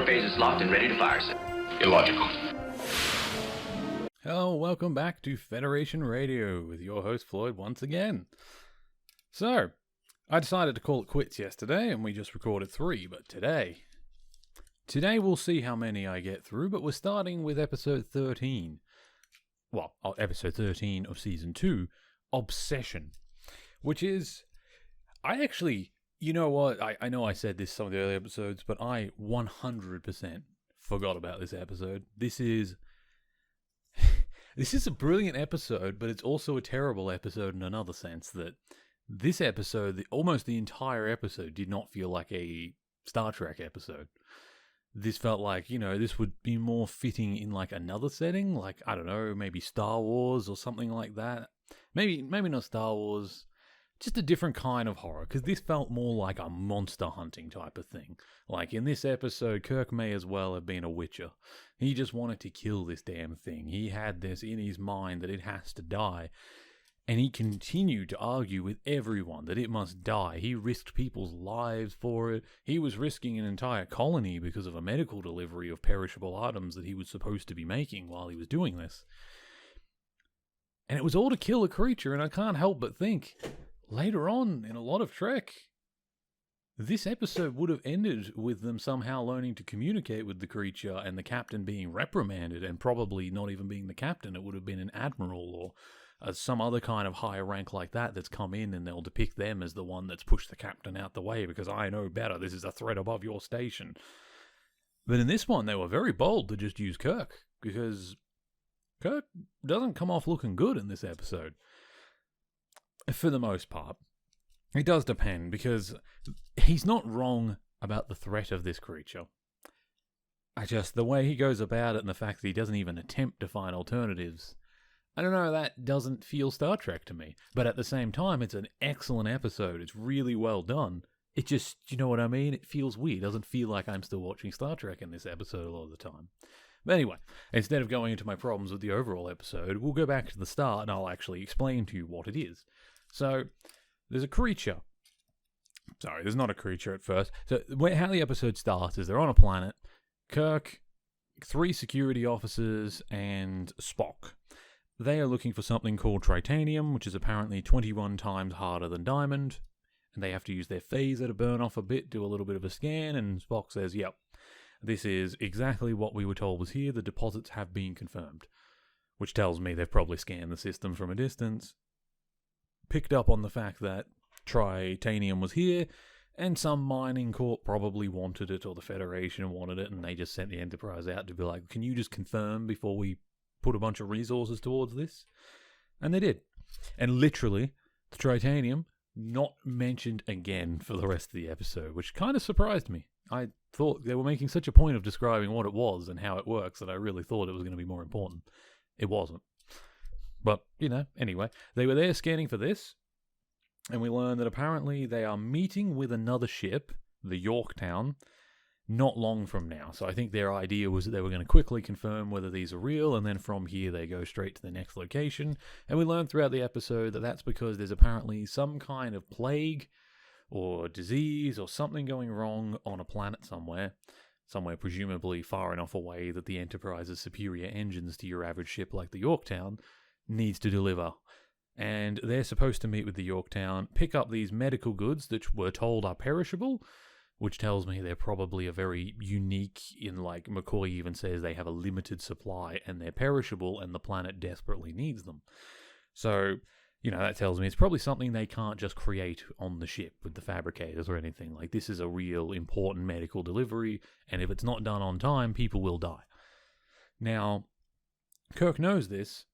phase is locked and ready to fire, sir. Illogical. Hello, welcome back to Federation Radio with your host Floyd once again. So, I decided to call it quits yesterday and we just recorded 3, but today we'll see how many I get through, but we're starting with episode 13. Well, episode 13 of season 2, Obsession, which is, you know what, I know I said this some of the early episodes, but I 100% forgot about this episode. This is a brilliant episode, but it's also a terrible episode in another sense, that this episode, almost the entire episode, did not feel like a Star Trek episode. This felt like, this would be more fitting in like another setting, like, I don't know, maybe Star Wars or something like that. Maybe not Star Wars, just a different kind of horror, because this felt more like a monster hunting type of thing. Like in this episode, Kirk may as well have been a witcher. He just wanted to kill this damn thing. He had this in his mind that it has to die. And he continued to argue with everyone that it must die. He risked people's lives for it. He was risking an entire colony because of a medical delivery of perishable items that he was supposed to be making while he was doing this. And it was all to kill a creature, and I can't help but think, later on in a lot of Trek, this episode would have ended with them somehow learning to communicate with the creature and the captain being reprimanded, and probably not even being the captain. It would have been an admiral or some other kind of higher rank like that that's come in, and they'll depict them as the one that's pushed the captain out the way because I know better. This is a threat above your station. But in this one, they were very bold to just use Kirk, because Kirk doesn't come off looking good in this episode. For the most part. It does depend, because he's not wrong about the threat of this creature. The way he goes about it and the fact that he doesn't even attempt to find alternatives, I don't know, that doesn't feel Star Trek to me. But at the same time, it's an excellent episode. It's really well done. It just, you know what I mean? It feels weird. It doesn't feel like I'm still watching Star Trek in this episode a lot of the time. But anyway, instead of going into my problems with the overall episode, we'll go back to the start and I'll actually explain to you what it is. So, there's a creature. Sorry, there's not a creature at first. So, how the episode starts is they're on a planet. Kirk, 3 security officers, and Spock. They are looking for something called titanium, which is apparently 21 times harder than diamond. And they have to use their phaser to burn off a bit, do a little bit of a scan, and Spock says, yep, this is exactly what we were told was here. The deposits have been confirmed. Which tells me they've probably scanned the system from a distance, picked up on the fact that titanium was here, and some mining corp probably wanted it, or the Federation wanted it, and they just sent the Enterprise out to be like, can you just confirm before we put a bunch of resources towards this? And they did. And literally, the titanium not mentioned again for the rest of the episode, which kind of surprised me. I thought they were making such a point of describing what it was and how it works that I really thought it was going to be more important. It wasn't. But, anyway, they were there scanning for this, and we learned that apparently they are meeting with another ship, the Yorktown, not long from now. So I think their idea was that they were going to quickly confirm whether these are real, and then from here they go straight to the next location. And we learned throughout the episode that that's because there's apparently some kind of plague or disease or something going wrong on a planet somewhere presumably far enough away that the Enterprise's superior engines to your average ship like the Yorktown needs to deliver. And they're supposed to meet with the Yorktown, pick up these medical goods that we're told are perishable, which tells me they're probably a very unique, like McCoy even says they have a limited supply and they're perishable and the planet desperately needs them. So, that tells me it's probably something they can't just create on the ship with the fabricators or anything. Like, this is a real important medical delivery, and if it's not done on time, people will die. Now, Kirk knows this,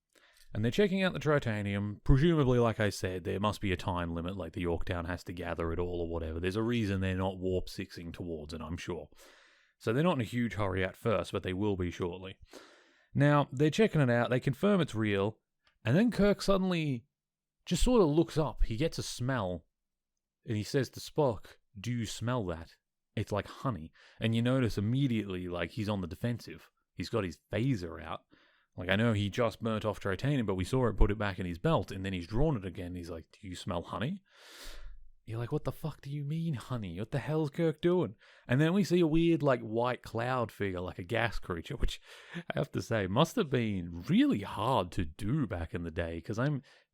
and they're checking out the titanium. Presumably, like I said, there must be a time limit, like the Yorktown has to gather it all or whatever. There's a reason they're not warp-6ing towards it, I'm sure. So they're not in a huge hurry at first, but they will be shortly. Now, they're checking it out, they confirm it's real, and then Kirk suddenly just sort of looks up. He gets a smell, and he says to Spock, do you smell that? It's like honey. And you notice immediately, like, he's on the defensive. He's got his phaser out. Like, I know he just burnt off titanium, but we saw it put it back in his belt, and then he's drawn it again. He's like, do you smell honey? You're like, what the fuck do you mean, honey? What the hell's Kirk doing? And then we see a weird, like, white cloud figure, like a gas creature, which I have to say must have been really hard to do back in the day. Because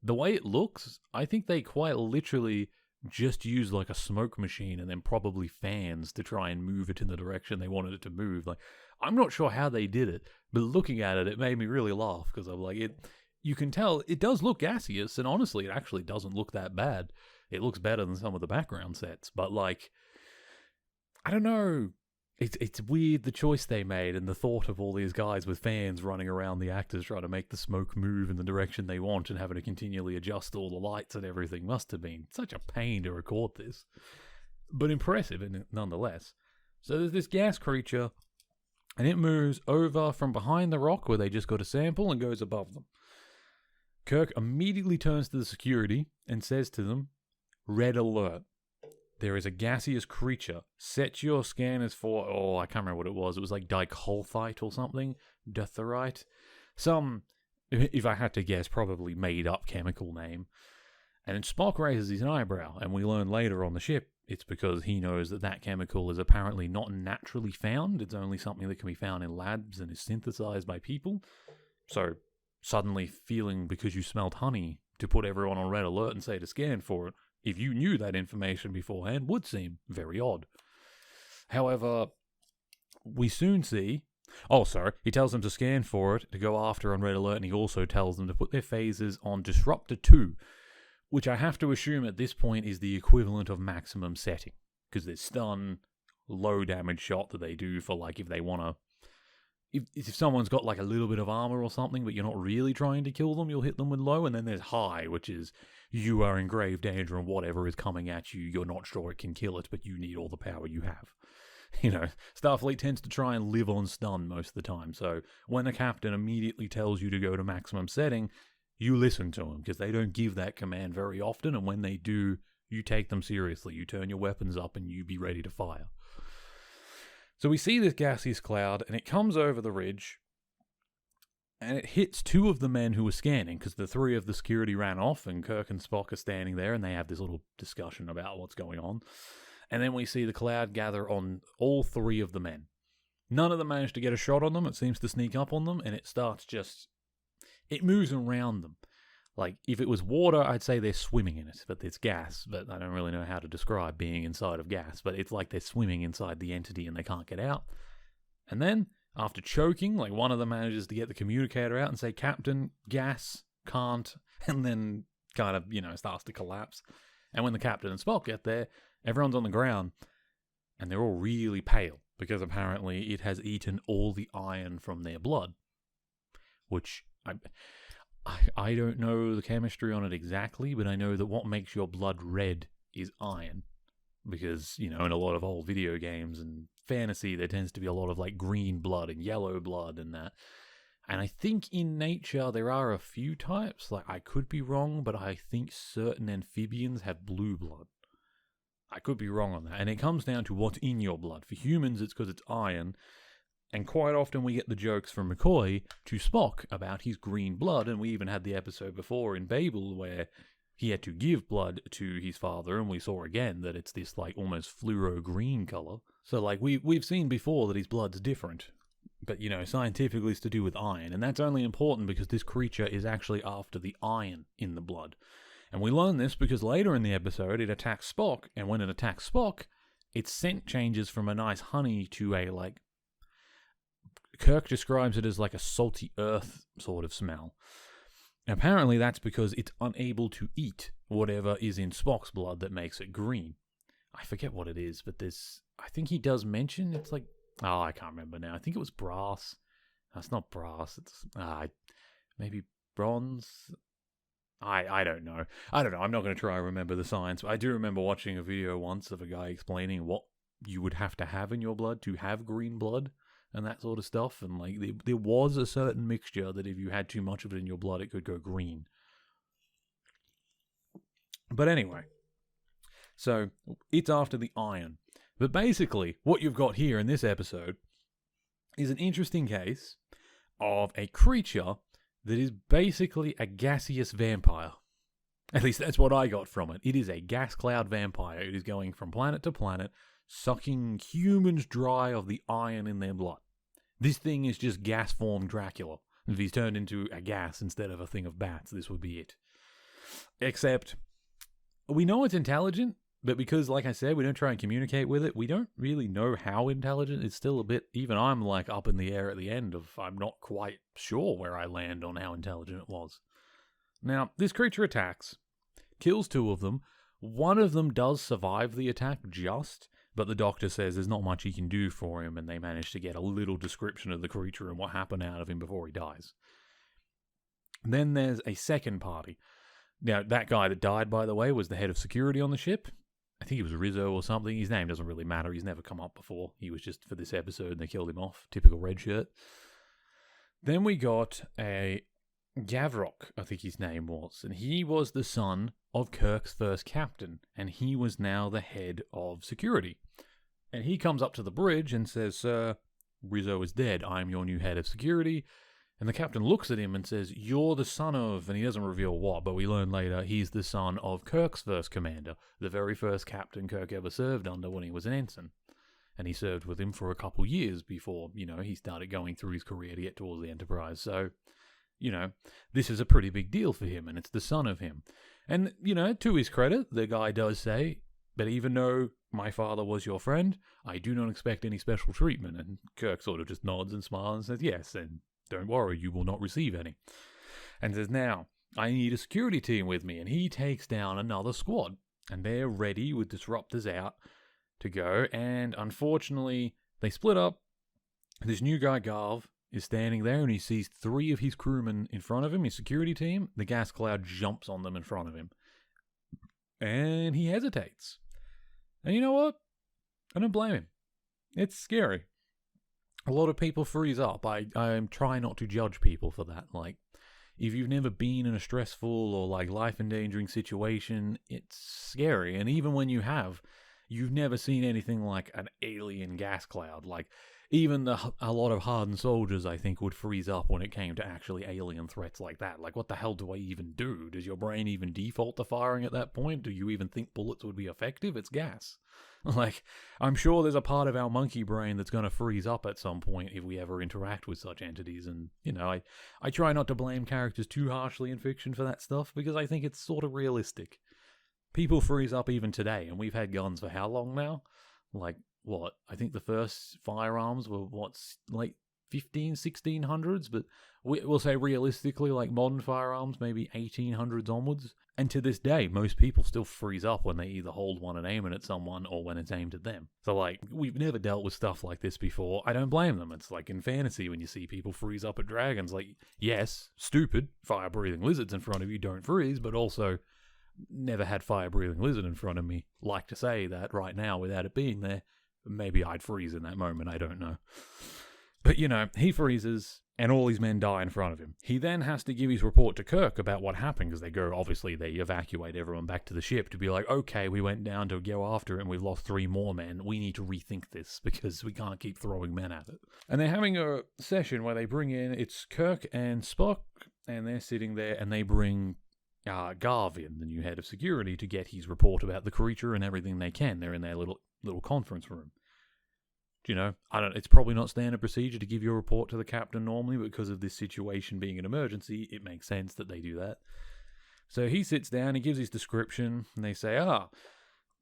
the way it looks, I think they quite literally just used like a smoke machine and then probably fans to try and move it in the direction they wanted it to move. Like, I'm not sure how they did it, but looking at it, it made me really laugh because I'm like, you can tell it does look gaseous, and honestly, it actually doesn't look that bad. It looks better than some of the background sets, but like, I don't know. It's weird the choice they made and the thought of all these guys with fans running around the actors trying to make the smoke move in the direction they want and having to continually adjust all the lights and everything must have been such a pain to record this. But impressive nonetheless. So there's this gas creature, and it moves over from behind the rock where they just got a sample and goes above them. Kirk immediately turns to the security and says to them, "Red alert. There is a gaseous creature. Set your scanners for..." Oh, I can't remember what it was. It was like dicolthite or something. Deuterite. Some, if I had to guess, probably made up chemical name. And then Spock raises his eyebrow, and we learn later on the ship it's because he knows that chemical is apparently not naturally found. It's only something that can be found in labs and is synthesized by people. So suddenly feeling, because you smelled honey, to put everyone on red alert and say to scan for it, if you knew that information beforehand, would seem very odd. However, we soon see... Oh, sorry. He tells them to scan for it, to go after on red alert, and he also tells them to put their phasers on Disruptor 2, which I have to assume at this point is the equivalent of maximum setting, because there's stun, low damage shot that they do for, like, if they want to... If someone's got like a little bit of armor or something, but you're not really trying to kill them, you'll hit them with low. And then there's high, which is you are in grave danger and whatever is coming at you, you're not sure it can kill it, but you need all the power you have. You know, Starfleet tends to try and live on stun most of the time. So when the captain immediately tells you to go to maximum setting, you listen to them because they don't give that command very often. And when they do, you take them seriously. You turn your weapons up and you be ready to fire. So we see this gaseous cloud, and it comes over the ridge, and it hits two of the men who were scanning, because the three of the security ran off, and Kirk and Spock are standing there, and they have this little discussion about what's going on. And then we see the cloud gather on all three of the men. None of them manage to get a shot on them. It seems to sneak up on them, and it starts it moves around them. Like, if it was water, I'd say they're swimming in it, but it's gas, but I don't really know how to describe being inside of gas, but it's like they're swimming inside the entity and they can't get out. And then, after choking, like, one of them manages to get the communicator out and say, "Captain, gas, can't," and then kind of, starts to collapse. And when the captain and Spock get there, everyone's on the ground, and they're all really pale, because apparently it has eaten all the iron from their blood, which... I don't know the chemistry on it exactly, but I know that what makes your blood red is iron. Because, in a lot of old video games and fantasy, there tends to be a lot of, like, green blood and yellow blood and that. And I think in nature there are a few types. Like, I could be wrong, but I think certain amphibians have blue blood. I could be wrong on that. And it comes down to what's in your blood. For humans, it's because it's iron. And quite often we get the jokes from McCoy to Spock about his green blood, and we even had the episode before in Babel where he had to give blood to his father, and we saw again that it's this like almost fluoro green color. So like we've seen before that his blood's different, but scientifically it's to do with iron, and that's only important because this creature is actually after the iron in the blood. And we learn this because later in the episode it attacks Spock, and when it attacks Spock, its scent changes from a nice honey to a like... Kirk describes it as like a salty earth sort of smell. And apparently that's because it's unable to eat whatever is in Spock's blood that makes it green. I forget what it is, but I think he does mention it's like... Oh, I can't remember now. I think it was brass. That's not brass. It's maybe bronze. I don't know. I'm not going to try and remember the science. But I do remember watching a video once of a guy explaining what you would have to have in your blood to have green blood. And that sort of stuff, and like there was a certain mixture that if you had too much of it in your blood, it could go green. But anyway, so it's after the iron. But basically, what you've got here in this episode is an interesting case of a creature that is basically a gaseous vampire. At least that's what I got from it. It is a gas cloud vampire. It is going from planet to planet, sucking humans dry of the iron in their blood. This thing is just gas-formed Dracula. If he's turned into a gas instead of a thing of bats, this would be it. Except, we know it's intelligent, but because, like I said, we don't try and communicate with it, we don't really know how intelligent. It's still a bit, even I'm like up in the air at the end of, I'm not quite sure where I land on how intelligent it was. Now, this creature attacks, kills 2 of them. One of them does survive the attack just, but the doctor says there's not much he can do for him, and they manage to get a little description of the creature and what happened out of him before he dies. Then there's a second party. Now, that guy that died, by the way, was the head of security on the ship. I think he was Rizzo or something. His name doesn't really matter. He's never come up before. He was just for this episode, and they killed him off. Typical red shirt. Then we got a Gavrok, I think his name was, and he was the son of Kirk's first captain, and he was now the head of security. And he comes up to the bridge and says, "Sir, Rizzo is dead. I am your new head of security." And the captain looks at him and says, "You're the son of," and he doesn't reveal what, but we learn later he's the son of Kirk's first commander, the very first captain Kirk ever served under when he was an ensign. And he served with him for a couple years before, he started going through his career to get towards the Enterprise. So, this is a pretty big deal for him, and it's the son of him. And, to his credit, the guy does say, "But even though my father was your friend, I do not expect any special treatment." And Kirk sort of just nods and smiles and says, "Yes, and don't worry, you will not receive any." And says, "Now, I need a security team with me." And he takes down another squad, and they're ready with disruptors out to go. And unfortunately, they split up. This new guy, Garv, is standing there, and he sees 3 of his crewmen in front of him, his security team. The gas cloud jumps on them in front of him. And he hesitates. And you know what? I don't blame him. It's scary. A lot of people freeze up. I try not to judge people for that. Like, if you've never been in a stressful or life-endangering situation, it's scary. And even when you have, you've never seen anything like an alien gas cloud. Like, even a lot of hardened soldiers, I think, would freeze up when it came to actually alien threats like that. Like, what the hell do I even do? Does your brain even default to firing at that point? Do you even think bullets would be effective? It's gas. Like, I'm sure there's a part of our monkey brain that's going to freeze up at some point if we ever interact with such entities. And, I try not to blame characters too harshly in fiction for that stuff, because I think it's sort of realistic. People freeze up even today, and we've had guns for how long now? Like, what? I think the first firearms were, late 1600s, but we'll say realistically, like modern firearms, maybe 1800s onwards. And to this day, most people still freeze up when they either hold one and aim it at someone, or when it's aimed at them. So, we've never dealt with stuff like this before. I don't blame them. It's like in fantasy when you see people freeze up at dragons. Like, yes, stupid, fire-breathing lizards in front of you, don't freeze, but also never had fire-breathing lizard in front of me. Like to say that right now without it being there. Maybe I'd freeze in that moment, I don't know. But, he freezes, and all his men die in front of him. He then has to give his report to Kirk about what happened, because they evacuate everyone back to the ship to be like, "Okay, we went down to go after it, and we've lost 3 more men. We need to rethink this, because we can't keep throwing men at it." And they're having a session where they bring in, it's Kirk and Spock, and they're sitting there, and they bring Garv in, the new head of security, to get his report about the creature and everything they can. They're in their little conference room. It's probably not standard procedure to give your report to the captain normally, but because of this situation being an emergency, it makes sense that they do that. So he sits down, he gives his description, and they say,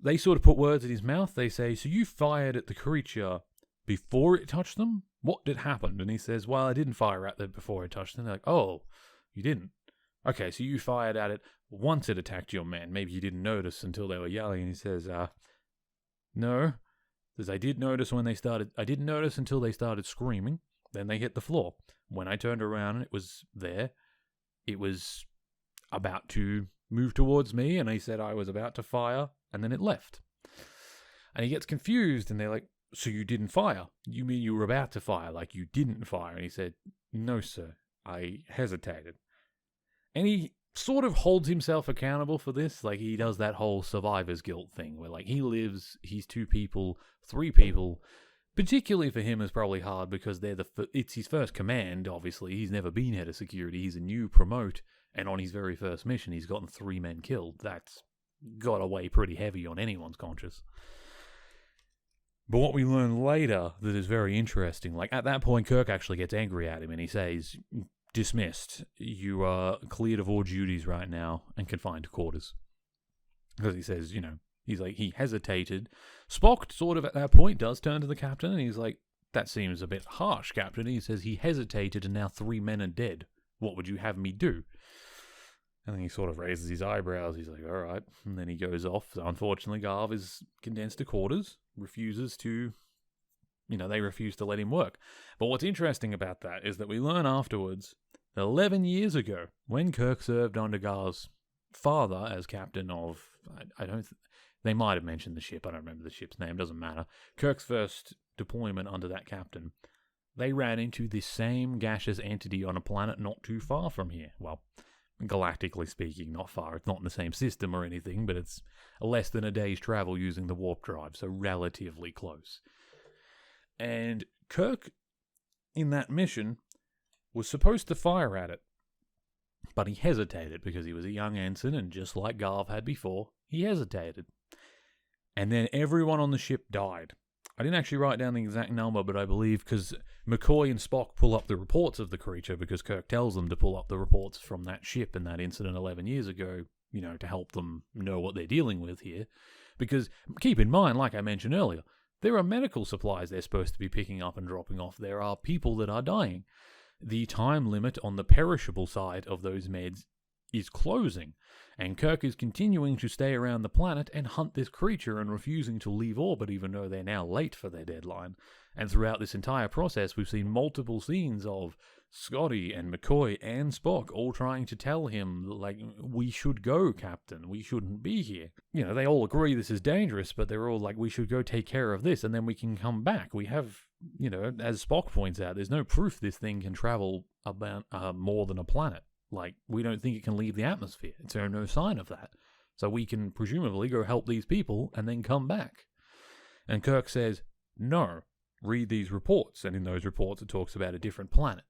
they sort of put words in his mouth. They say, "So you fired at the creature before it touched them? What did happen?" And he says, "Well, I didn't fire at it before it touched them." They're like, "Oh, you didn't? Okay, so you fired at it once it attacked your men. Maybe you didn't notice until they were yelling." And he says, "No. Says, I didn't notice until they started screaming. Then they hit the floor. When I turned around and it was there, it was about to move towards me, and he said I was about to fire, and then it left." And he gets confused, and they're like, "So you didn't fire? You mean you were about to fire, like you didn't fire?" And he said, "No, sir. I hesitated." And he sort of holds himself accountable for this. Like, he does that whole survivor's guilt thing where, he lives, he's 2 people, 3 people. Particularly for him is probably hard because it's his first command, obviously. He's never been head of security. He's a new promote, And on his very first mission, he's gotten 3 men killed. That's got to weigh pretty heavy on anyone's conscience. But what we learn later that is very interesting, like at that point, Kirk actually gets angry at him and he says, dismissed. You are cleared of all duties right now and confined to quarters. Because he says, he's like, he hesitated. Spock sort of at that point does turn to the captain and he's like, that seems a bit harsh, Captain. He says he hesitated and now 3 men are dead. What would you have me do? And then he sort of raises his eyebrows. He's like, all right. And then he goes off. So unfortunately, Garv is condensed to quarters, refuses to, they refuse to let him work. But what's interesting about that is that we learn afterwards that 11 years ago, when Kirk served under Garv's father as captain of, they might have mentioned the ship. I don't remember the ship's name. Doesn't matter. Kirk's first deployment under that captain, they ran into this same gaseous entity on a planet not too far from here. Well, galactically speaking, not far. It's not in the same system or anything, but it's less than a day's travel using the warp drive, so relatively close. And Kirk, in that mission, was supposed to fire at it, but he hesitated because he was a young ensign, and just like Garv had before, he hesitated. And then everyone on the ship died. I didn't actually write down the exact number, but I believe because McCoy and Spock pull up the reports of the creature because Kirk tells them to pull up the reports from that ship and that incident 11 years ago, to help them know what they're dealing with here. Because keep in mind, like I mentioned earlier, there are medical supplies they're supposed to be picking up and dropping off. There are people that are dying. The time limit on the perishable side of those meds is closing, and Kirk is continuing to stay around the planet and hunt this creature and refusing to leave orbit even though they're now late for their deadline. And throughout this entire process, we've seen multiple scenes of Scotty and McCoy and Spock all trying to tell him, like, we should go, Captain, we shouldn't be here. They all agree this is dangerous, but they're all like, we should go take care of this and then we can come back. We have, as Spock points out, there's no proof this thing can travel about more than a planet. Like, we don't think it can leave the atmosphere. There's no sign of that. So we can presumably go help these people and then come back. And Kirk says, no, read these reports. And in those reports it talks about a different planet.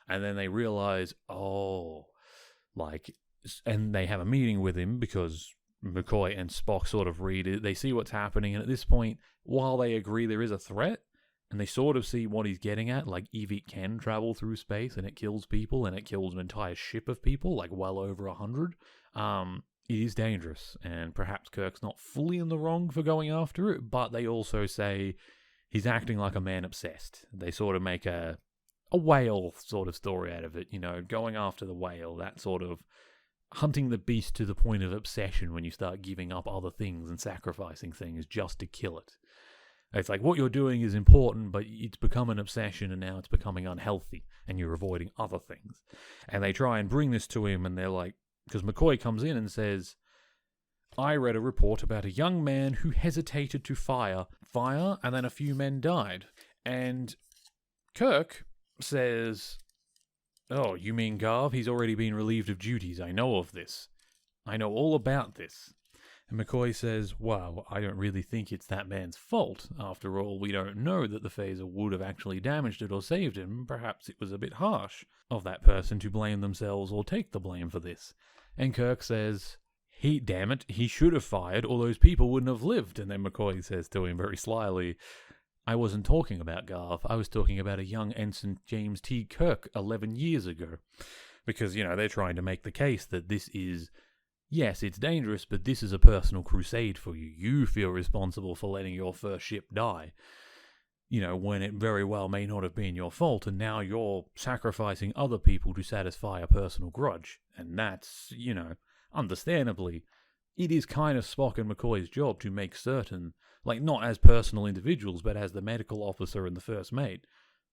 And then they realize, and they have a meeting with him because McCoy and Spock sort of read it. They see what's happening. And at this point, while they agree there is a threat, and they sort of see what he's getting at, like if it can travel through space and it kills people and it kills an entire ship of people, like well over 100, it is dangerous. And perhaps Kirk's not fully in the wrong for going after it, but they also say he's acting like a man obsessed. They sort of make a whale sort of story out of it, going after the whale, that sort of hunting the beast to the point of obsession when you start giving up other things and sacrificing things just to kill it. It's like what you're doing is important, but it's become an obsession and now it's becoming unhealthy and you're avoiding other things. And they try and bring this to him and they're like, because McCoy comes in and says, I read a report about a young man who hesitated to fire, and then a few men died. And Kirk says, oh, you mean Garv? He's already been relieved of duties. I know of this. I know all about this. And McCoy says, well, I don't really think it's that man's fault. After all, we don't know that the phaser would have actually damaged it or saved him. Perhaps it was a bit harsh of that person to blame themselves or take the blame for this. And Kirk says, damn it, he should have fired or those people wouldn't have lived. And then McCoy says to him very slyly, I wasn't talking about Garv. I was talking about a young Ensign James T. Kirk 11 years ago. Because, they're trying to make the case that this is... Yes, it's dangerous, but this is a personal crusade for you. You feel responsible for letting your first ship die, when it very well may not have been your fault, and now you're sacrificing other people to satisfy a personal grudge. And that's, understandably, it is kind of Spock and McCoy's job to make certain, like not as personal individuals, but as the medical officer and the first mate,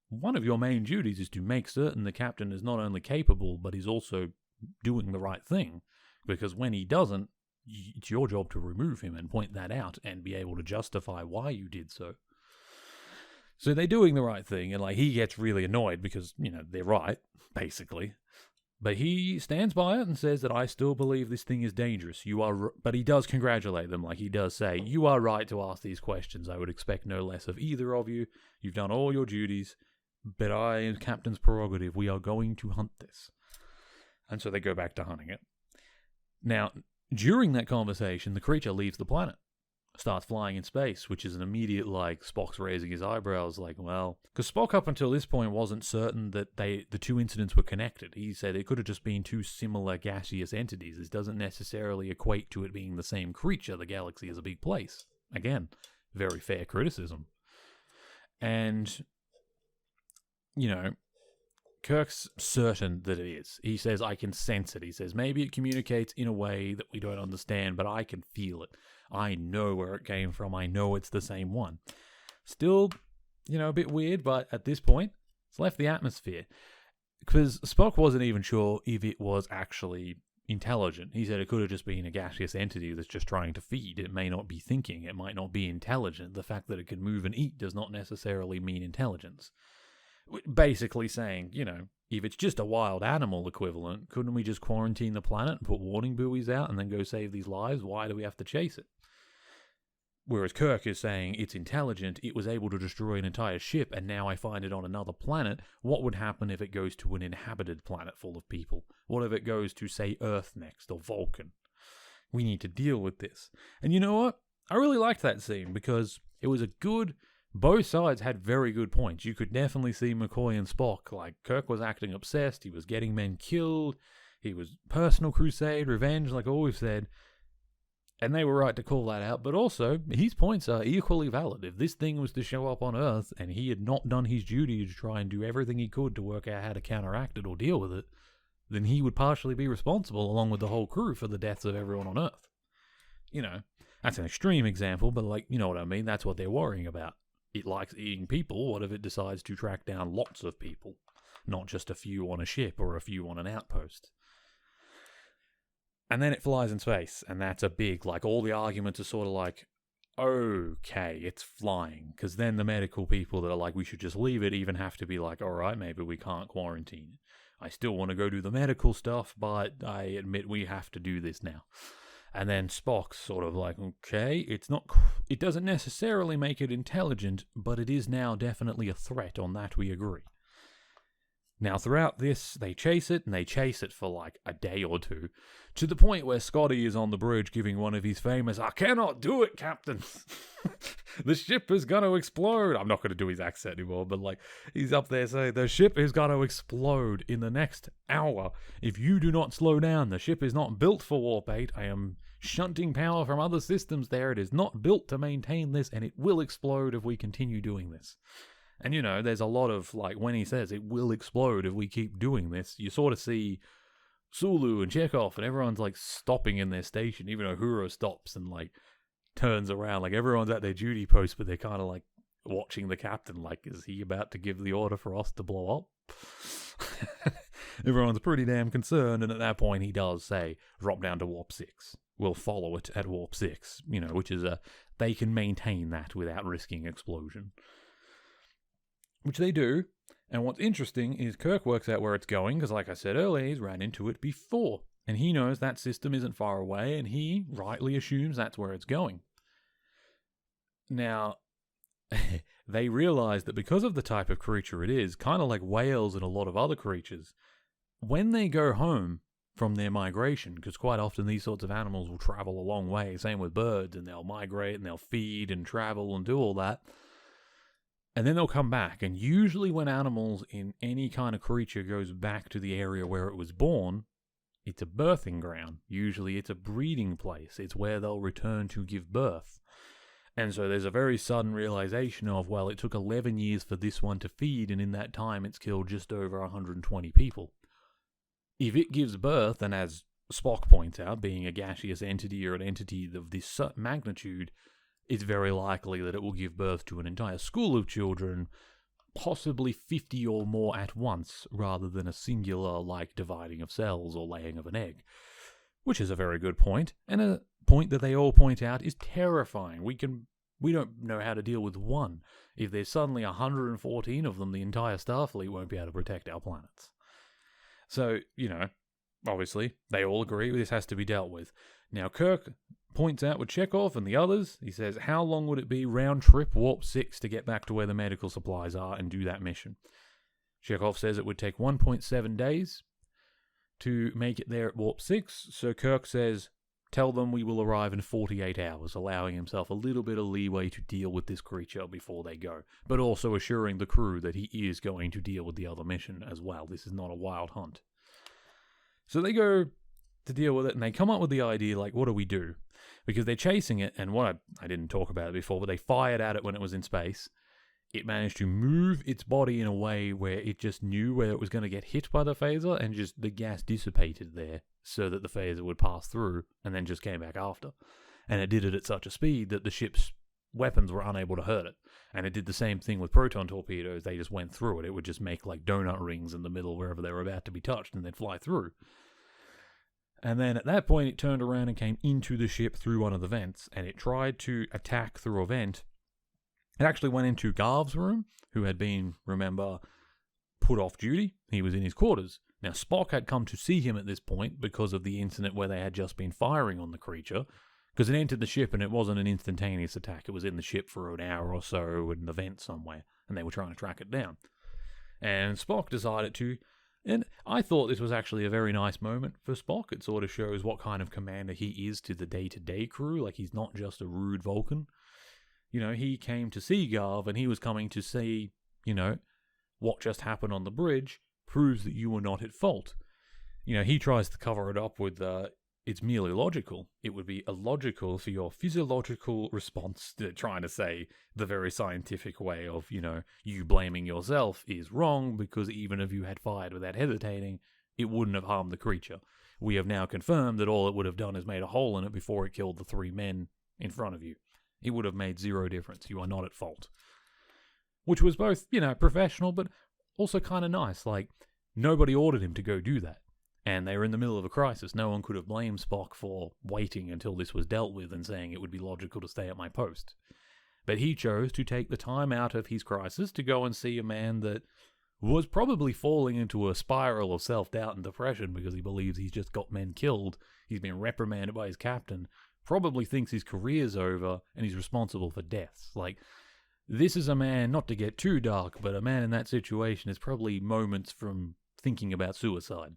one of your main duties is to make certain the captain is not only capable, but is also doing the right thing. Because when he doesn't, it's your job to remove him and point that out and be able to justify why you did so. So they're doing the right thing, and he gets really annoyed because, they're right, basically. But he stands by it and says that I still believe this thing is dangerous. But he does congratulate them, he does say, you are right to ask these questions. I would expect no less of either of you. You've done all your duties, but I, as captain's prerogative, we are going to hunt this. And so they go back to hunting it. Now, during that conversation, the creature leaves the planet, starts flying in space, which is an immediate, Spock's raising his eyebrows, well, because Spock up until this point wasn't certain that the two incidents were connected. He said it could have just been two similar gaseous entities. This doesn't necessarily equate to it being the same creature. The galaxy is a big place. Again, very fair criticism. And, Kirk's certain that it is. He says, I can sense it. He says, maybe it communicates in a way that we don't understand, but I can feel it. I know where it came from. I know it's the same one. Still, a bit weird, but at this point, it's left the atmosphere. Because Spock wasn't even sure if it was actually intelligent. He said it could have just been a gaseous entity that's just trying to feed. It may not be thinking. It might not be intelligent. The fact that it can move and eat does not necessarily mean intelligence. Basically saying, if it's just a wild animal equivalent, couldn't we just quarantine the planet and put warning buoys out and then go save these lives? Why do we have to chase it? Whereas Kirk is saying it's intelligent, it was able to destroy an entire ship, and now I find it on another planet. What would happen if it goes to an inhabited planet full of people? What if it goes to, say, Earth next, or Vulcan? We need to deal with this. And you know what? I really liked that scene, because it was a good... Both sides had very good points. You could definitely see McCoy and Spock. Kirk was acting obsessed. He was getting men killed. He was personal crusade, revenge, like all we've said. And they were right to call that out. But also, his points are equally valid. If this thing was to show up on Earth and he had not done his duty to try and do everything he could to work out how to counteract it or deal with it, then he would partially be responsible, along with the whole crew, for the deaths of everyone on Earth. That's an extreme example, but you know what I mean? That's what they're worrying about. It likes eating people. What if it decides to track down lots of people? Not just a few on a ship or a few on an outpost. And then it flies in space, and that's a big, all the arguments are sort of okay, it's flying. Because then the medical people that are we should just leave it, even have to be alright, maybe we can't quarantine it. I still want to go do the medical stuff, but I admit we have to do this now. And then Spock's sort of okay, it doesn't necessarily make it intelligent, but it is now definitely a threat. On that we agree. Now, throughout this, they chase it, and they chase it for a day or two, to the point where Scotty is on the bridge giving one of his famous, I cannot do it, Captain. The ship is going to explode. I'm not going to do his accent anymore, but he's up there saying, the ship is going to explode in the next hour. If you do not slow down, the ship is not built for Warp 8. I am shunting power from other systems there. It is not built to maintain this, and it will explode if we continue doing this. And, there's a lot of, when he says it will explode if we keep doing this, you sort of see Sulu and Chekhov and everyone's, stopping in their station, even Uhura stops and, turns around. Everyone's at their duty post, but they're kind of, watching the captain, is he about to give the order for us to blow up? Everyone's pretty damn concerned, and at that point he does say, drop down to Warp 6. We'll follow it at Warp 6, which is they can maintain that without risking explosion. Which they do, and what's interesting is Kirk works out where it's going, because like I said earlier, he's ran into it before, and he knows that system isn't far away, and he rightly assumes that's where it's going. Now, they realize that because of the type of creature it is, kind of like whales and a lot of other creatures, when they go home from their migration, because quite often these sorts of animals will travel a long way, same with birds, and they'll migrate, and they'll feed and travel and do all that, and then they'll come back, and usually when animals in any kind of creature goes back to the area where it was born, it's a birthing ground. Usually it's a breeding place. It's where they'll return to give birth. And so there's a very sudden realization of, well, it took 11 years for this one to feed, and in that time it's killed just over 120 people. If it gives birth, and as Spock points out, being a gaseous entity or an entity of this magnitude, it's very likely that it will give birth to an entire school of children, possibly 50 or more at once, rather than a singular, dividing of cells or laying of an egg. Which is a very good point, and a point that they all point out is terrifying. We don't know how to deal with one. If there's suddenly 114 of them, the entire Starfleet won't be able to protect our planets. So, obviously, they all agree this has to be dealt with. Now, Kirk points out with Chekhov and the others, he says, how long would it be round trip Warp 6 to get back to where the medical supplies are and do that mission? Chekhov says it would take 1.7 days. to make it there at Warp 6, so Kirk says, tell them we will arrive in 48 hours, allowing himself a little bit of leeway to deal with this creature before they go, but also assuring the crew that he is going to deal with the other mission as well. This is not a wild hunt. So they go to deal with it, and they come up with the idea, like, what do we do? Because they're chasing it, and what I didn't talk about it before, but they fired at it when it was in space. It managed to move its body in a way where it just knew where it was going to get hit by the phaser, and just the gas dissipated there so that the phaser would pass through and then just came back after. And it did it at such a speed that the ship's weapons were unable to hurt it. And it did the same thing with proton torpedoes. They just went through it. It would just make like donut rings in the middle wherever they were about to be touched, and they'd fly through. And then at that point, it turned around and came into the ship through one of the vents, and it tried to attack through a vent. It actually went into Garv's room, who had been, remember, put off duty. He was in his quarters. Now, Spock had come to see him at this point because of the incident where they had just been firing on the creature, because it entered the ship and it wasn't an instantaneous attack. It was in the ship for an hour or so in the vent somewhere, and they were trying to track it down. And Spock decided to, and I thought this was actually a very nice moment for Spock. It sort of shows what kind of commander he is to the day-to-day crew. Like, he's not just a rude Vulcan. You know, he came to see Garv, and he was coming to see, you know, what just happened on the bridge proves that you were not at fault. You know, he tries to cover it up with, it's merely logical. It would be illogical for your physiological response to trying to say the very scientific way of, you know, you blaming yourself is wrong, because even if you had fired without hesitating, it wouldn't have harmed the creature. We have now confirmed that all it would have done is made a hole in it before it killed the 3 men in front of you. It would have made zero difference. You are not at fault. Which was both, you know, professional, but also kind of nice. Like, nobody ordered him to go do that. And they were in the middle of a crisis. No one could have blamed Spock for waiting until this was dealt with and saying it would be logical to stay at my post. But he chose to take the time out of his crisis to go and see a man that was probably falling into a spiral of self-doubt and depression because he believes he's just got men killed. He's been reprimanded by his captain. Probably thinks his career's over and he's responsible for deaths. Like, this is a man, not to get too dark, but a man in that situation is probably moments from thinking about suicide.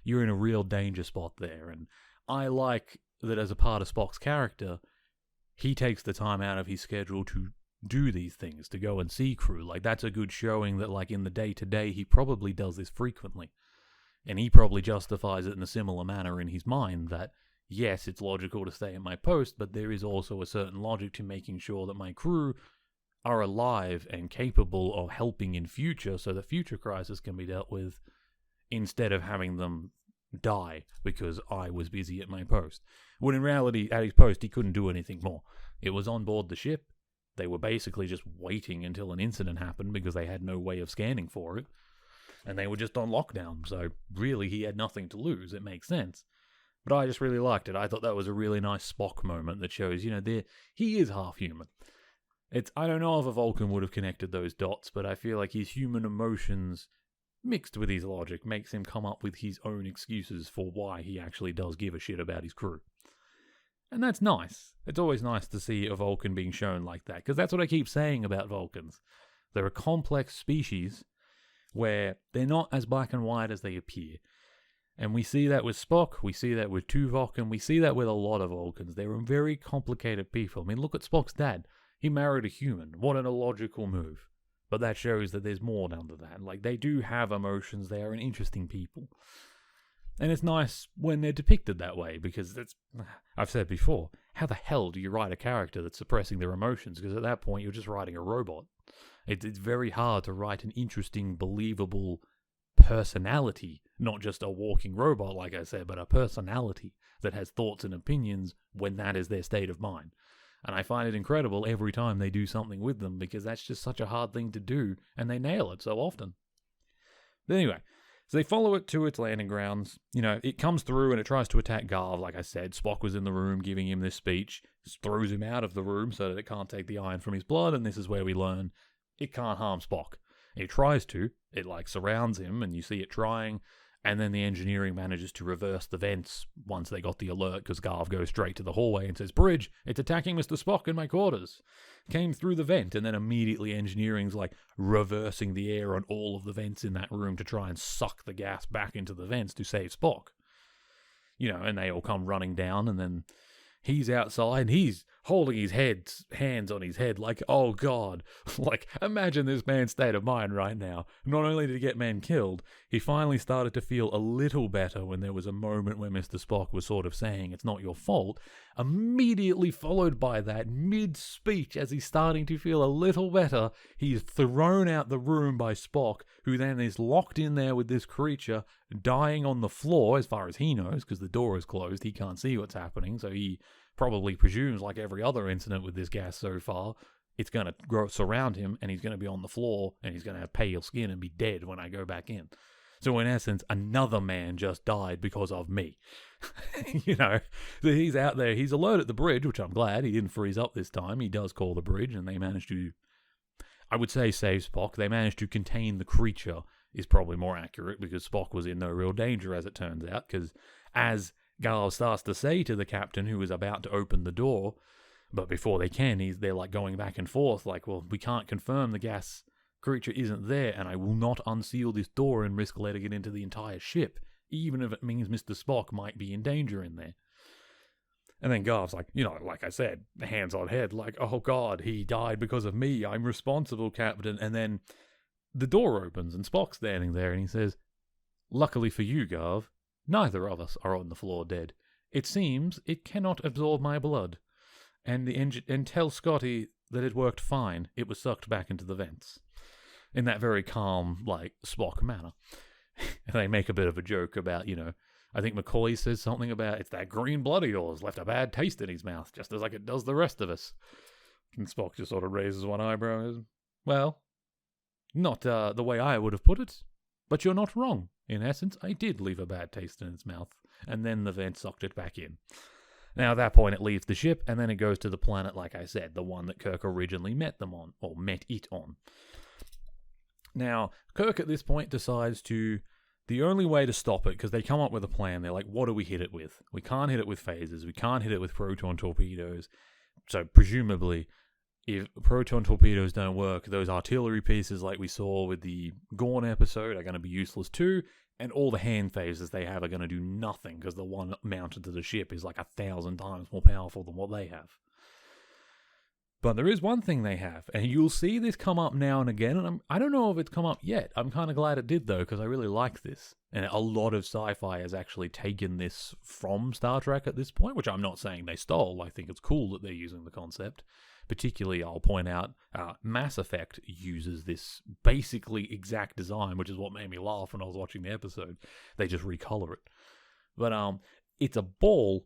You're in a real danger spot there, and I like that as a part of Spock's character, he takes the time out of his schedule to do these things, to go and see crew. Like, that's a good showing that, like, in the day-to-day, he probably does this frequently. And he probably justifies it in a similar manner in his mind that, yes, it's logical to stay at my post, but there is also a certain logic to making sure that my crew are alive and capable of helping in future so the future crisis can be dealt with, instead of having them die because I was busy at my post. When in reality, at his post, he couldn't do anything more. It was on board the ship. They were basically just waiting until an incident happened because they had no way of scanning for it. And they were just on lockdown, so really he had nothing to lose. It makes sense. But I just really liked it. I thought that was a really nice Spock moment that shows, you know, he is half human. I don't know if a Vulcan would have connected those dots, but I feel like his human emotions mixed with his logic makes him come up with his own excuses for why he actually does give a shit about his crew. And that's nice. It's always nice to see a Vulcan being shown like that, because that's what I keep saying about Vulcans. They're a complex species where they're not as black and white as they appear. And we see that with Spock, we see that with Tuvok, and we see that with a lot of Vulcans. They're very complicated people. I mean, look at Spock's dad. He married a human. What an illogical move. But that shows that there's more down to that. Like, they do have emotions. They are an interesting people. And it's nice when they're depicted that way, because I've said before, how the hell do you write a character that's suppressing their emotions? Because at that point, you're just writing a robot. It's very hard to write an interesting, believable personality, not just a walking robot, like I said, but a personality that has thoughts and opinions when that is their state of mind. And I find it incredible every time they do something with them, because that's just such a hard thing to do, and they nail it so often. But anyway, so they follow it to its landing grounds. You know, it comes through and it tries to attack Garv, like I said. Spock was in the room giving him this speech, just throws him out of the room so that it can't take the iron from his blood, and this is where we learn it can't harm Spock. It tries to, it like surrounds him, and you see it trying, and then the engineering manages to reverse the vents once they got the alert, because Garv goes straight to the hallway and says, "Bridge, it's attacking Mr. Spock in my quarters." came through the vent, and then immediately engineering's like reversing the air on all of the vents in that room to try and suck the gas back into the vents to save Spock. And they all come running down, and then he's outside, and he's holding his hands on his head like, oh God. Like, imagine this man's state of mind right now. Not only did he get men killed, he finally started to feel a little better when there was a moment where Mr. Spock was sort of saying, it's not your fault. Immediately followed by that, mid-speech, as he's starting to feel a little better, he's thrown out the room by Spock, who then is locked in there with this creature, dying on the floor, as far as he knows, because the door is closed. He can't see what's happening, so he probably presumes, like every other incident with this gas so far, it's going to surround him, and he's going to be on the floor, and he's going to have pale skin and be dead when I go back in. So in essence, another man just died because of me. So he's out there, he's alert at the bridge, which I'm glad. He didn't freeze up this time. He does call the bridge, and they managed to, I would say, save Spock. They managed to contain the creature, is probably more accurate, because Spock was in no real danger, as it turns out, because as Garv starts to say to the captain, who is about to open the door, but before they can, they're like going back and forth, like, well, we can't confirm the gas creature isn't there, and I will not unseal this door and risk letting it into the entire ship, even if it means Mr. Spock might be in danger in there. And then Garv's like, like I said, hands on head, like, oh God, he died because of me, I'm responsible, Captain. And then the door opens, and Spock's standing there, and he says, luckily for you, Garv, neither of us are on the floor dead. It seems it cannot absorb my blood. And tell Scotty that it worked fine. It was sucked back into the vents. In that very calm, like, Spock manner. And they make a bit of a joke about, I think McCoy says something about, it's that green blood of yours left a bad taste in his mouth, just as like it does the rest of us. And Spock just sort of raises one eyebrow and says, well, not the way I would have put it, but you're not wrong. In essence, I did leave a bad taste in its mouth, and then the vent sucked it back in. Now, at that point, it leaves the ship, and then it goes to the planet, like I said, the one that Kirk originally met them on, or met it on. Now, Kirk at this point decides the only way to stop it, because they come up with a plan, they're like, what do we hit it with? We can't hit it with phasers, we can't hit it with proton torpedoes, so presumably, if proton torpedoes don't work, those artillery pieces like we saw with the Gorn episode are going to be useless too, and all the hand phasers they have are going to do nothing, because the one mounted to the ship is like 1,000 times more powerful than what they have. But there is one thing they have, and you'll see this come up now and again, and I don't know if it's come up yet. I'm kind of glad it did, though, because I really like this. And a lot of sci-fi has actually taken this from Star Trek at this point, which I'm not saying they stole. I think it's cool that they're using the concept. Particularly, I'll point out, Mass Effect uses this basically exact design, which is what made me laugh when I was watching the episode. They just recolor it. But it's a ball.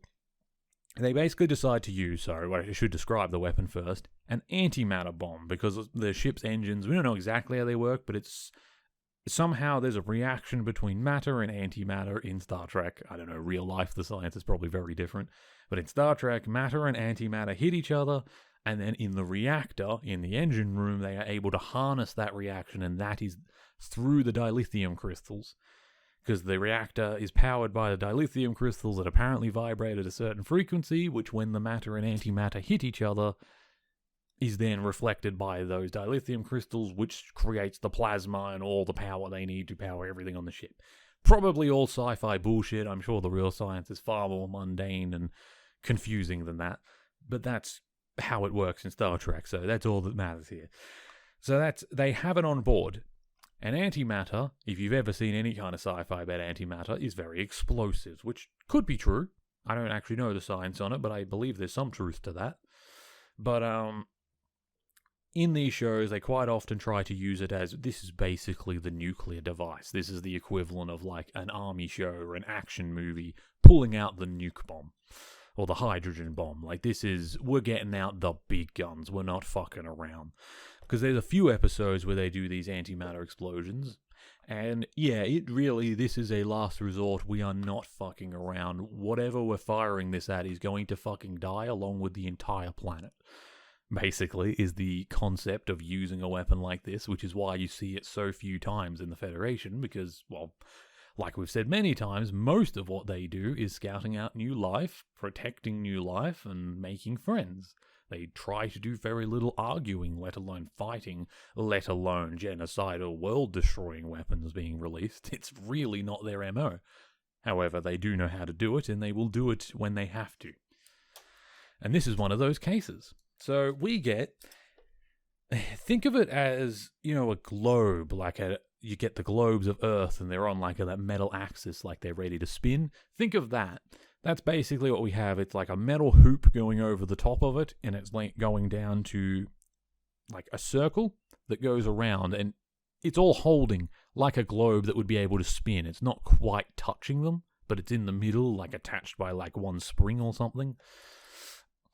They basically decide to use, I should describe the weapon first, an antimatter bomb, because the ship's engines, we don't know exactly how they work, but it's somehow there's a reaction between matter and antimatter in Star Trek. I don't know, real life, the science is probably very different. But in Star Trek, matter and antimatter hit each other, and then in the reactor, in the engine room, they are able to harness that reaction, and that is through the dilithium crystals. Because the reactor is powered by the dilithium crystals that apparently vibrate at a certain frequency, which when the matter and antimatter hit each other, is then reflected by those dilithium crystals, which creates the plasma and all the power they need to power everything on the ship. Probably all sci-fi bullshit. I'm sure the real science is far more mundane and confusing than that. But that's how it works in Star Trek, so that's all that matters here. So they have it on board. And antimatter, if you've ever seen any kind of sci-fi about antimatter, is very explosive, which could be true. I don't actually know the science on it, but I believe there's some truth to that. But in these shows, they quite often try to use it as, this is basically the nuclear device. This is the equivalent of like an army show or an action movie pulling out the nuke bomb. Or the hydrogen bomb. Like, we're getting out the big guns. We're not fucking around. Because there's a few episodes where they do these antimatter explosions. And yeah, this is a last resort. We are not fucking around. Whatever we're firing this at is going to fucking die along with the entire planet. Basically, is the concept of using a weapon like this, which is why you see it so few times in the Federation, because, well, like we've said many times, most of what they do is scouting out new life, protecting new life, and making friends. They try to do very little arguing, let alone fighting, let alone genocidal, world-destroying weapons being released. It's really not their MO. However, they do know how to do it, and they will do it when they have to. And this is one of those cases. So we get... Think of it as, a globe, you get the globes of Earth and they're on that metal axis, like they're ready to spin. Think of that. That's basically what we have. It's like a metal hoop going over the top of it, and it's going down to a circle that goes around, and it's all holding like a globe that would be able to spin. It's not quite touching them, but it's in the middle, attached by one spring or something.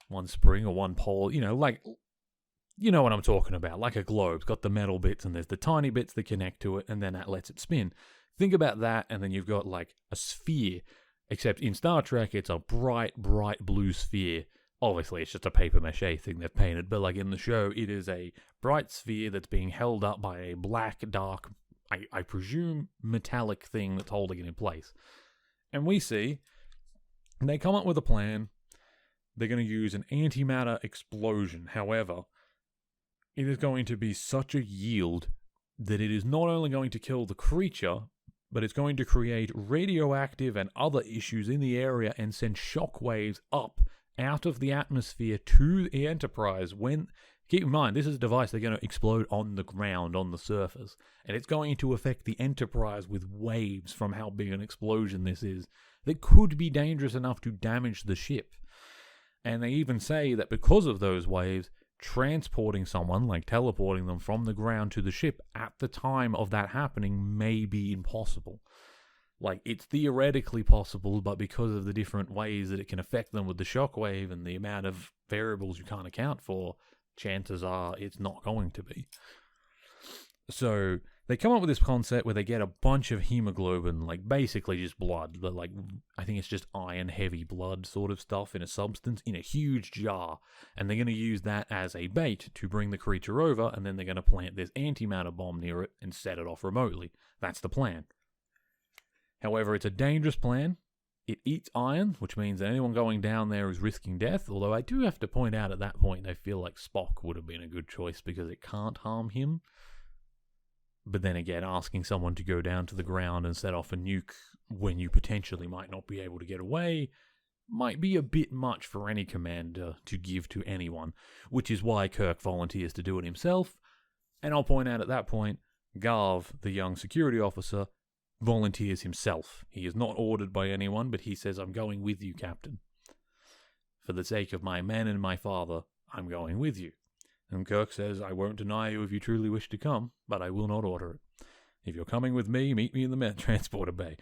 One spring or one pole, you know what I'm talking about, like a globe. It's got the metal bits and there's the tiny bits that connect to it, and then that lets it spin. Think about that, and then you've got a sphere, except in Star Trek it's a bright, bright blue sphere. Obviously it's just a papier-mâché thing they've painted, but in the show it is a bright sphere that's being held up by a black, dark, I presume metallic thing that's holding it in place. And we see they come up with a plan. They're going to use an antimatter explosion. However, it is going to be such a yield that it is not only going to kill the creature, but it's going to create radioactive and other issues in the area and send shockwaves up out of the atmosphere to the Enterprise. Keep in mind, this is a device they're going to explode on the ground, on the surface, and it's going to affect the Enterprise with waves from how big an explosion this is that could be dangerous enough to damage the ship. And they even say that because of those waves, transporting someone, teleporting them from the ground to the ship at the time of that happening may be impossible. It's theoretically possible, but because of the different ways that it can affect them with the shockwave and the amount of variables you can't account for, chances are it's not going to be. So they come up with this concept where they get a bunch of hemoglobin, basically just blood, but I think it's just iron heavy blood sort of stuff in a substance in a huge jar, and they're going to use that as a bait to bring the creature over, and then they're going to plant this antimatter bomb near it and set it off remotely. That's the plan. However, it's a dangerous plan. It eats iron, which means that anyone going down there is risking death, although I do have to point out at that point I feel like Spock would have been a good choice because it can't harm him. But then again, asking someone to go down to the ground and set off a nuke when you potentially might not be able to get away might be a bit much for any commander to give to anyone, which is why Kirk volunteers to do it himself. And I'll point out at that point, Garv, the young security officer, volunteers himself. He is not ordered by anyone, but he says, "I'm going with you, Captain. For the sake of my men and my father, I'm going with you." And Kirk says, "I won't deny you if you truly wish to come, but I will not order it. If you're coming with me, meet me in the transporter bay."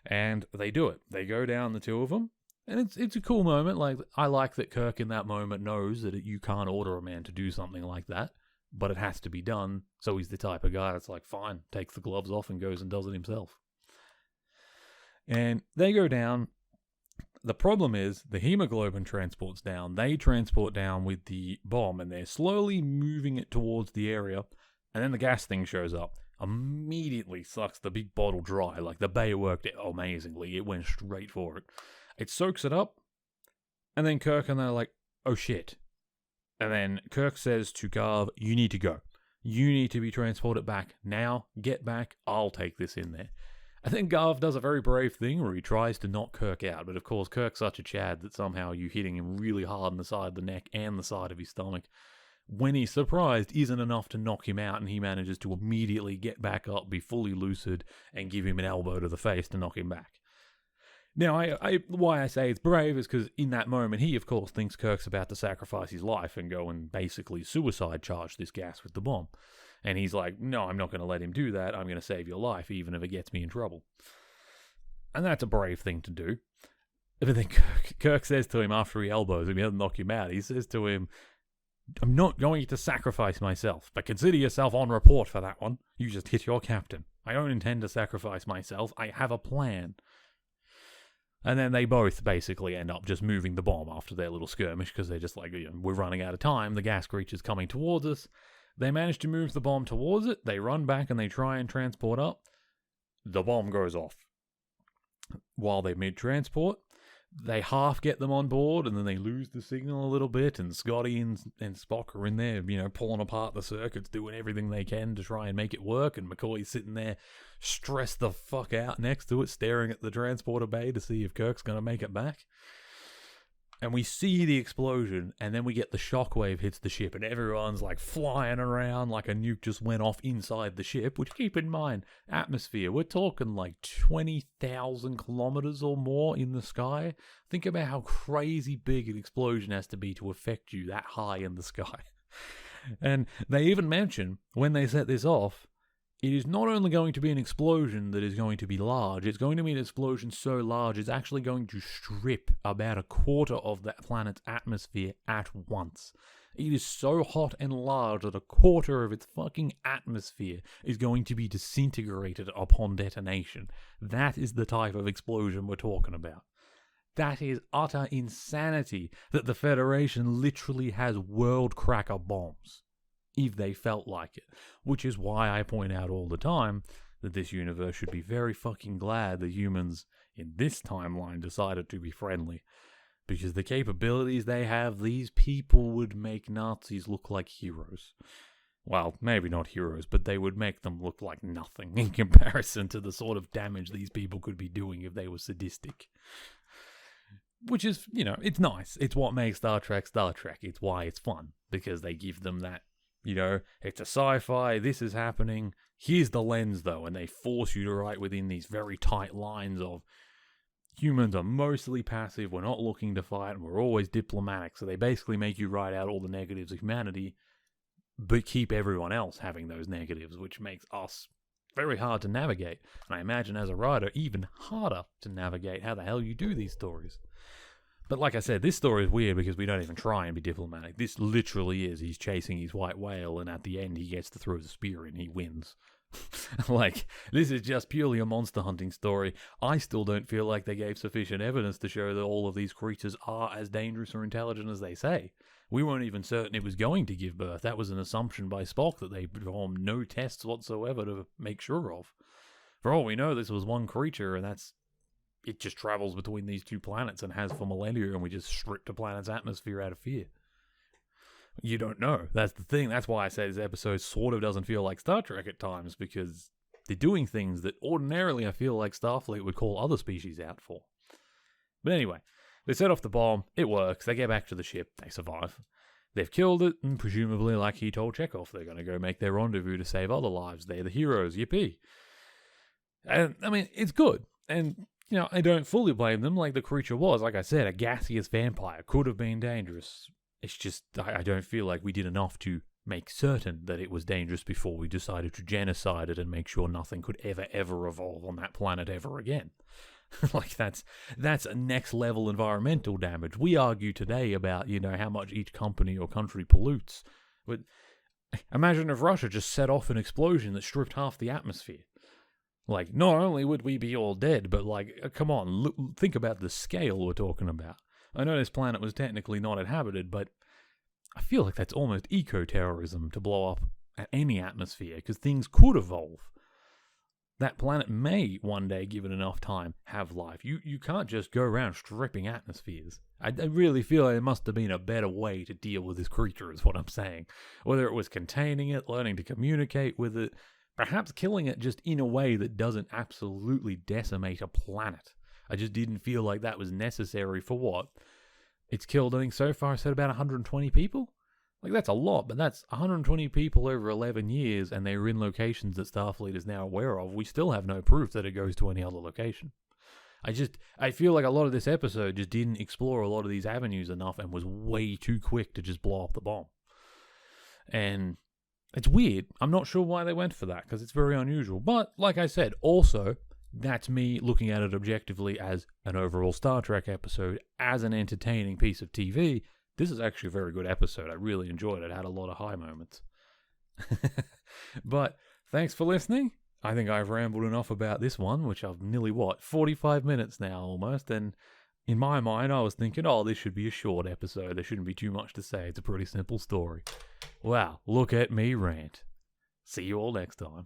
And they do it. They go down, the two of them, and it's a cool moment. I like that Kirk in that moment knows that you can't order a man to do something like that, but it has to be done. So he's the type of guy that's fine, takes the gloves off and goes and does it himself. And they go down. The problem is the hemoglobin transports down. They transport down with the bomb, and they're slowly moving it towards the area. And then the gas thing shows up. Immediately sucks the big bottle dry. The bay worked amazingly. It went straight for it. It soaks it up. And then Kirk and they're like, "Oh shit." And then Kirk says to Garv, "You need to go. You need to be transported back now. Get back. I'll take this in there." And then Garv does a very brave thing where he tries to knock Kirk out, but of course Kirk's such a Chad that somehow you hitting him really hard in the side of the neck and the side of his stomach, when he's surprised, isn't enough to knock him out, and he manages to immediately get back up, be fully lucid, and give him an elbow to the face to knock him back. Now, why I say it's brave is because in that moment, he of course thinks Kirk's about to sacrifice his life and go and basically suicide charge this gas with the bomb. And he's like, "No, I'm not going to let him do that. I'm going to save your life, even if it gets me in trouble." And that's a brave thing to do. But then Kirk says to him after he elbows him, he doesn't knock him out, he says to him, "I'm not going to sacrifice myself, but consider yourself on report for that one. You just hit your captain. I don't intend to sacrifice myself. I have a plan." And then they both basically end up just moving the bomb after their little skirmish, because they're just we're running out of time. The gas creature's coming towards us. They manage to move the bomb towards it. They run back and they try and transport up. The bomb goes off. While they're mid-transport, they half get them on board, and then they lose the signal a little bit, and Scotty and Spock are in there, pulling apart the circuits, doing everything they can to try and make it work, and McCoy's sitting there stressed the fuck out next to it, staring at the transporter bay to see if Kirk's going to make it back. And we see the explosion, and then we get the shockwave hits the ship, and everyone's like flying around like a nuke just went off inside the ship, which, keep in mind, atmosphere, we're talking like 20,000 kilometers or more in the sky. Think about how crazy big an explosion has to be to affect you that high in the sky. And they even mention, when they set this off, it is not only going to be an explosion that is going to be large, it's going to be an explosion so large it's actually going to strip about a quarter of that planet's atmosphere at once. It is so hot and large that a quarter of its fucking atmosphere is going to be disintegrated upon detonation. That is the type of explosion we're talking about. That is utter insanity that the Federation literally has world cracker bombs, if they felt like it. Which is why I point out all the time that this universe should be very fucking glad the humans in this timeline decided to be friendly. Because the capabilities they have, these people would make Nazis look like heroes. Well, maybe not heroes, but they would make them look like nothing in comparison to the sort of damage these people could be doing if they were sadistic. Which is, it's nice. It's what makes Star Trek Star Trek. It's why it's fun. Because they give them that, it's a sci-fi, this is happening, here's the lens though, and they force you to write within these very tight lines of humans are mostly passive, we're not looking to fight, and we're always diplomatic, so they basically make you write out all the negatives of humanity, but keep everyone else having those negatives, which makes us very hard to navigate, and I imagine as a writer, even harder to navigate how the hell you do these stories. But like I said, this story is weird because we don't even try and be diplomatic. This literally is, he's chasing his white whale, and at the end he gets to throw the spear in, he wins. This is just purely a monster hunting story. I still don't feel like they gave sufficient evidence to show that all of these creatures are as dangerous or intelligent as they say. We weren't even certain it was going to give birth. That was an assumption by Spock that they performed no tests whatsoever to make sure of. For all we know, this was one creature, and it just travels between these two planets and has for millennia, and we just stripped the planet's atmosphere out of fear. You don't know. That's the thing. That's why I say this episode sort of doesn't feel like Star Trek at times, because they're doing things that ordinarily I feel like Starfleet would call other species out for. But anyway, they set off the bomb. It works. They get back to the ship. They survive. They've killed it, and presumably, like he told Chekhov, they're going to go make their rendezvous to save other lives. They're the heroes. Yippee. And, it's good. And I don't fully blame them. Like the creature was, like I said, a gaseous vampire. Could have been dangerous. It's just, I don't feel like we did enough to make certain that it was dangerous before we decided to genocide it and make sure nothing could ever evolve on that planet ever again. That's a next level environmental damage. We argue today about, how much each company or country pollutes. But imagine if Russia just set off an explosion that stripped half the atmosphere. Not only would we be all dead, but come on, think about the scale we're talking about. I know this planet was technically not inhabited, but I feel like that's almost eco-terrorism to blow up any atmosphere, because things could evolve. That planet may, one day, given enough time, have life. You can't just go around stripping atmospheres. I really feel like there must have been a better way to deal with this creature, is what I'm saying. Whether it was containing it, learning to communicate with it, perhaps killing it just in a way that doesn't absolutely decimate a planet. I just didn't feel like that was necessary for what? It's killed, I think so far I said about 120 people? That's a lot, but that's 120 people over 11 years, and they're in locations that Starfleet is now aware of. We still have no proof that it goes to any other location. I feel like a lot of this episode just didn't explore a lot of these avenues enough and was way too quick to just blow up the bomb. And it's weird. I'm not sure why they went for that, because it's very unusual. But, like I said, also, that's me looking at it objectively as an overall Star Trek episode, as an entertaining piece of TV. This is actually a very good episode. I really enjoyed it. It had a lot of high moments. But, thanks for listening. I think I've rambled enough about this one, which I've nearly, 45 minutes now almost, and in my mind I was thinking, this should be a short episode. There shouldn't be too much to say. It's a pretty simple story. Wow, look at me rant. See you all next time.